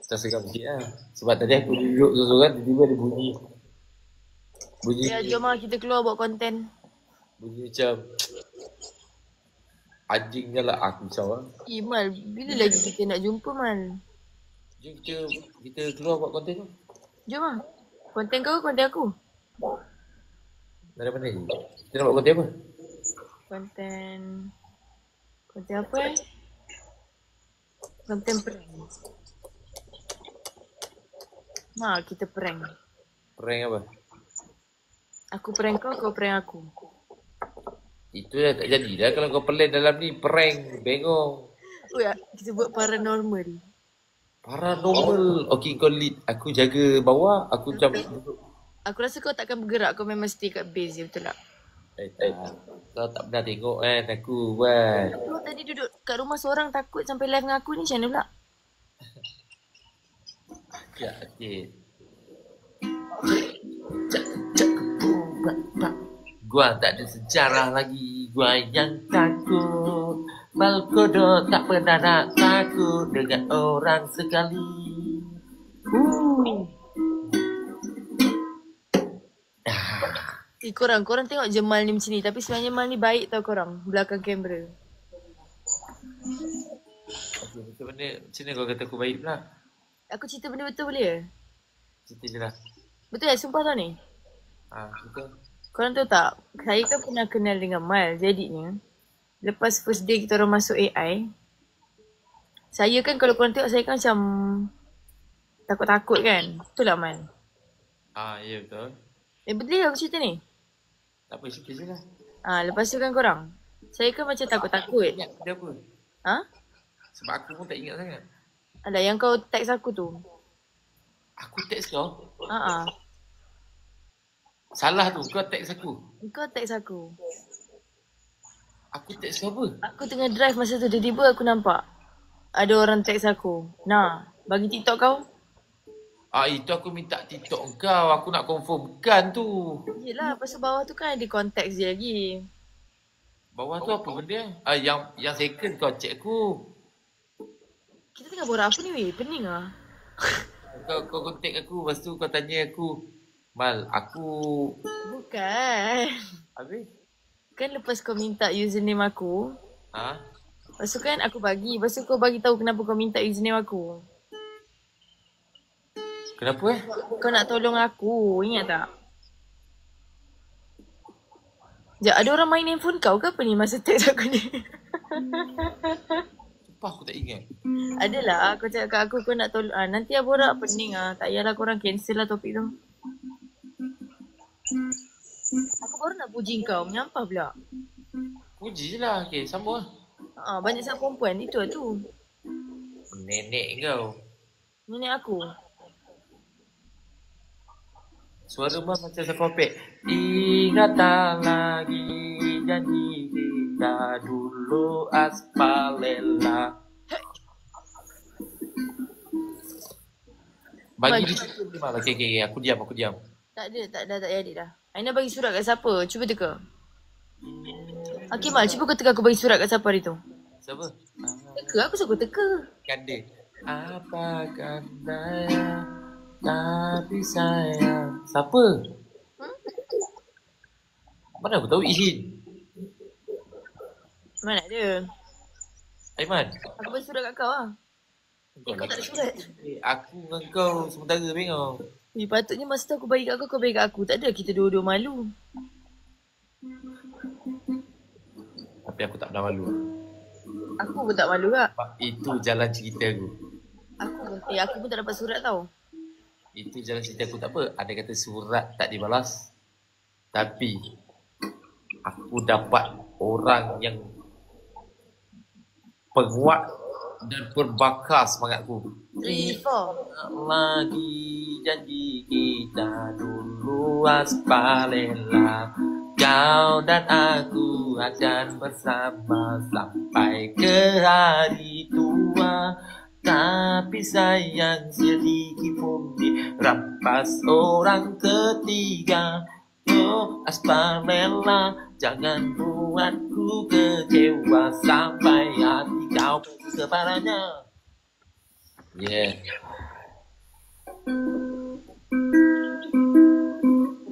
Tak segan sikit lah. Sebab tadi aku duduk seorang tiba-tiba ada bunyi. Bunyi Ya, jom lah kita keluar buat konten. bunyi macam anjingnya lah aku risau lah. Mal, bila lagi kita nak jumpa, Mal? Jom kita keluar buat konten tu. Jom lah. Konten kau, konten aku. Dari mana ni? Kita nak buat konten apa? Konten apa Konten prank. Kita prank. Prank apa? Aku prank kau, kau prank aku. Itu dah tak jadi dah kalau kau pelan dalam ni. Prank, bengong. Oh ya, kita buat paranormal. Paranormal. Okey, kau lead. Aku jaga bawah. Aku macam duduk. Aku rasa kau takkan bergerak, kau memang stay kat base je, betul tak? Tak. Kau tak pernah tengok kan aku kan. Kau tadi duduk kat rumah seorang takut sampai live dengan aku ni, macam mana pula? Ya, okey. Gua tak ada sejarah lagi. Gua yang takut. Malkodo tak pernah nak takut dengan orang sekali. Korang tengok je Mal ni macam ni. Tapi sebenarnya Mal ni baik tau korang. Belakang kamera. Okay, macam mana kau kata aku baik pula? Aku cerita benda betul boleh? Cerita je lah. Betul tak? Sumpah tau ni. Betul. Korang tahu tak? Saya kan pernah kenal dengan Mal. Jadinya, lepas first day kita orang masuk AI, saya kan kalau korang tengok saya kan macam takut-takut kan? Betul tak Mal? Ya betul. Betul aku cerita ni? Tak apa, cerita je lah. Lepas tu kan korang, saya kan macam takut-takut. Ingat dia apa? Sebab aku pun tak ingat sangat. Alah, yang kau text aku tu. Aku text kau? Salah tu, kau text aku. Kau text aku. Aku text kau apa? Aku tengah drive masa tu, tiba-tiba aku nampak ada orang text aku. Nah, bagi TikTok kau. Itu aku minta TikTok kau. Aku nak confirm bukan tu. Yelah, pasal bawah tu kan ada konteks je lagi. Bawah tu apa benda? Yang second kau check aku. Kita tengah borak apa ni weh? Pening lah. Kau kontak aku, lepas tu kau tanya aku, Mal, aku... Bukan. Habis? Kan lepas kau minta username aku, lepas tu kan aku bagi, lepas tu kau bagi tahu kenapa kau minta username aku. Kenapa Kau nak tolong aku, ingat tak? Sekejap, ada orang main handphone kau ke apa ni masa text aku ni? Sumpah aku tak ingat. Adalah, kau cakap kat aku kau nak tolong. Nanti lah borak, pening lah. Tak payahlah korang cancel lah topik tu. Aku baru nak puji kau, menyampah pula. Puji je lah, okay, sambung lah. Banyak sangat perempuan, itu lah tu. Nenek kau. Nenek aku. Suara Mal macam sapopek. Ingat tak lagi janji kita dulu aspalela. Bagi dia cerita Mal. Okay, aku diam. Tak ada dah. Aina bagi surat kat siapa? Cuba teka. Okay Mal, cuba kau teka aku bagi surat kat siapa hari tu. Siapa? Teka, aku suka teka. Kanda. Apakah daya tapi sayang. Siapa? Mana aku tahu Izin? Mana ada? Aiman. Aku bagi surat kat kau lah. Kau tak ada surat. Aku dengan kau sementara tengok. Patutnya masa tu aku bagi kat kau bagi kat aku. Tak ada, kita dua-dua malu. Tapi aku tak pernah malu. Aku pun tak malu kak. Itu jalan cerita aku. Aku pun tak dapat surat tau. Itu jalan cerita aku, tak apa. Ada kata surat tak dibalas. Tapi aku dapat orang yang penguat dan berbakar semangatku. 3, 4. Lagi janji kita dulu aspalela. Kau dan aku akan bersama sampai ke hari tua. Tapi sayang sedikit pun dirampas orang ketiga. Oh aspalela, jangan buatku kecewa sampai hati kau pergi kepadanya.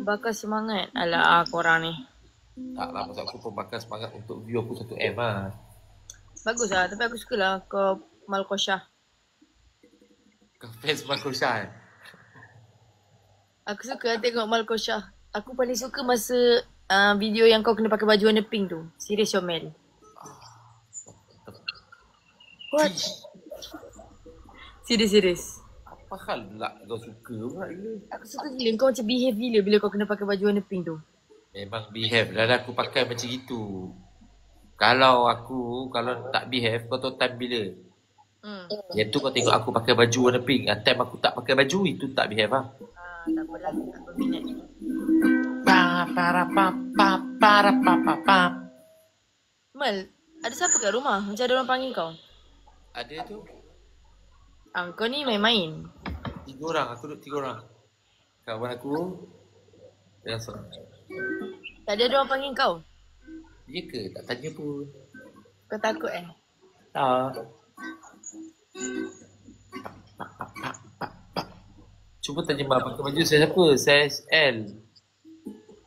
Bakar semangat. Alah korang ni. Tak lah, maksud aku pembakar semangat untuk view aku 1M lah. Bagus lah. Tapi aku suka lah kau Malkosyah. Kau fans Makusha kan? Aku suka tengok Malkosyah. Aku paling suka masa video yang kau kena pakai baju warna pink tu. Serius Syomel. What? Serius. Apa hal pula kau suka pula gila? Aku suka gila. Kau macam behave gila bila kau kena pakai baju warna pink tu. Memang behave lah aku pakai macam itu. Kalau tak behave, kau tahu time bila? Yang tu kau tengok aku pakai baju warna pink. Time aku tak pakai baju, itu tak behave lah. Tak apalah, tak berminat. Mal, ada siapa kat rumah? Macam ada orang panggil kau. Ada tu. Kau ni main-main. 3 orang, aku duduk 3 orang. Kawan aku dengan seorang. Tak ada orang panggil kau. Ya ke? Tak tanya pun. Kau takut Tak. Cuba tanya Mak pakai baju saya siapa? Saya L.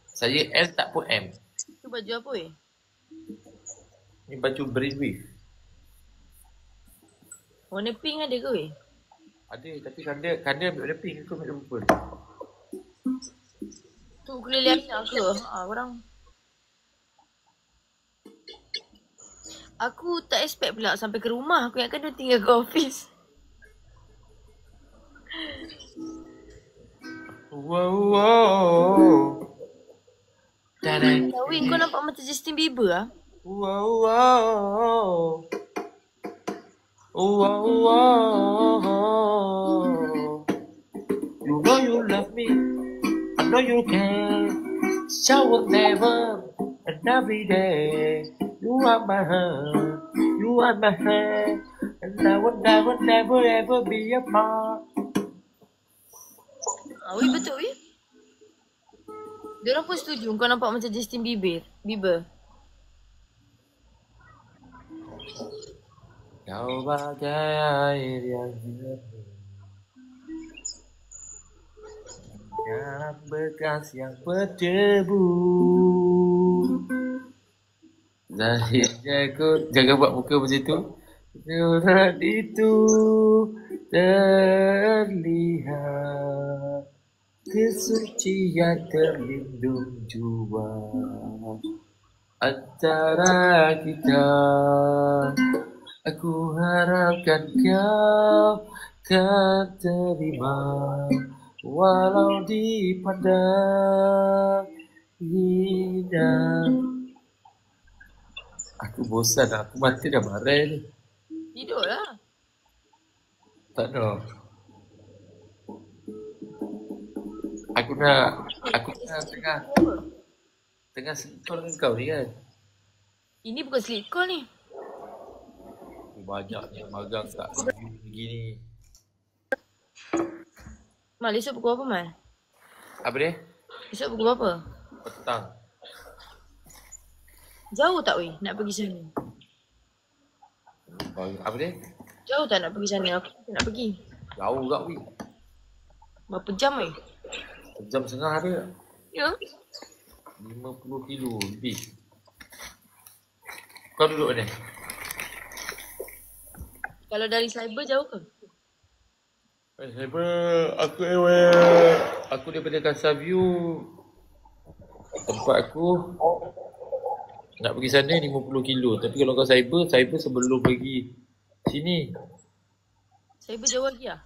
Saya L tak pun M. Tu baju apa Ni baju brainwave. Warna pink ada ke Ada tapi kanda ambil warna pink ke ambil purple. Tu ukulele Amina ke? Korang. Aku tak expect pula sampai ke rumah. Aku ingatkan dia tinggal ke office. Wow. Win, kau nampak macam Justin Bieber lah. Wow. You know you love me. I know you can. Shower never and every day. You are my heart. You are my head. And I will never ever be apart. Wih betul wih. Diorang pun setuju kau nampak macam Justin Bieber. Kau bagai air yang jernih, garam bekas yang berdebu. Zahirnya aku jangan buat muka macam tu. Surat itu terlihat, kesucian terlindung jua antara kita. Aku harapkan kau kan terima, walau dipandang hina. Aku bosan, aku mati dah marah ni. Tidur lah. Tak nak. Aku nak tengah sleep call dengan kau ni kan. Ini bukan sleep call ni. Banyaknya magang tak review begini. Mal, esok pukul apa Mal? Apa dia? Esok pukul apa? Petang. Jauh tak weh nak pergi sana? Apa dia? Jauh tak nak pergi sana? Aku nak pergi. Jauh tak weh. Berapa jam weh? Jam setengah ada. Ya? 50 kilo lebih. Kau duduk mana? Kalau dari cyber jauh ke? Aku daripada Casa View, tempat aku nak pergi sana 50 kilo. Tapi kalau kau cyber sebelum pergi sini. Cyber jauh lagi lah?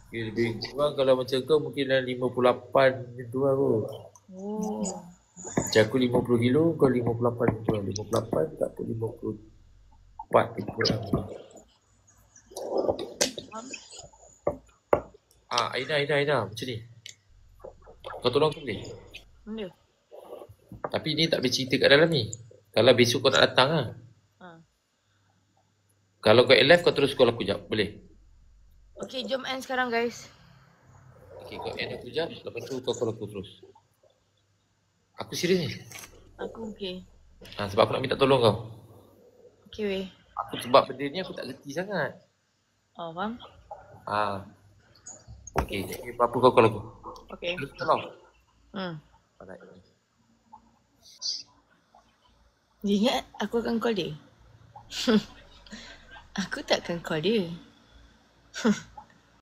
Okay, lebih kurang kalau macam kau mungkin dalam 58 macam tu lah kot. Oh. Macam aku 50 kilo, kau 58 macam tu lah. 58 tak pun 54 lebih kurang. Aina macam ni. Kau tolong aku boleh? Mana? Tapi ni tak boleh cerita kat dalam ni. Kalau besok kau nak datang lah. Kalau kau live kau terus call aku jap. Boleh? Okay, jom end sekarang guys. Okay, kau end aku jap. Lepas tu kau call aku terus. Aku serius ni. Aku okay. Sebab aku nak minta tolong kau. Okay weh. Aku sebab benda ni aku tak reti sangat. Oh faham? Okay, apa-apa kau call aku. Okay. Terus tolong. Alright. Dia ingat aku akan call dia. Aku takkan call dia.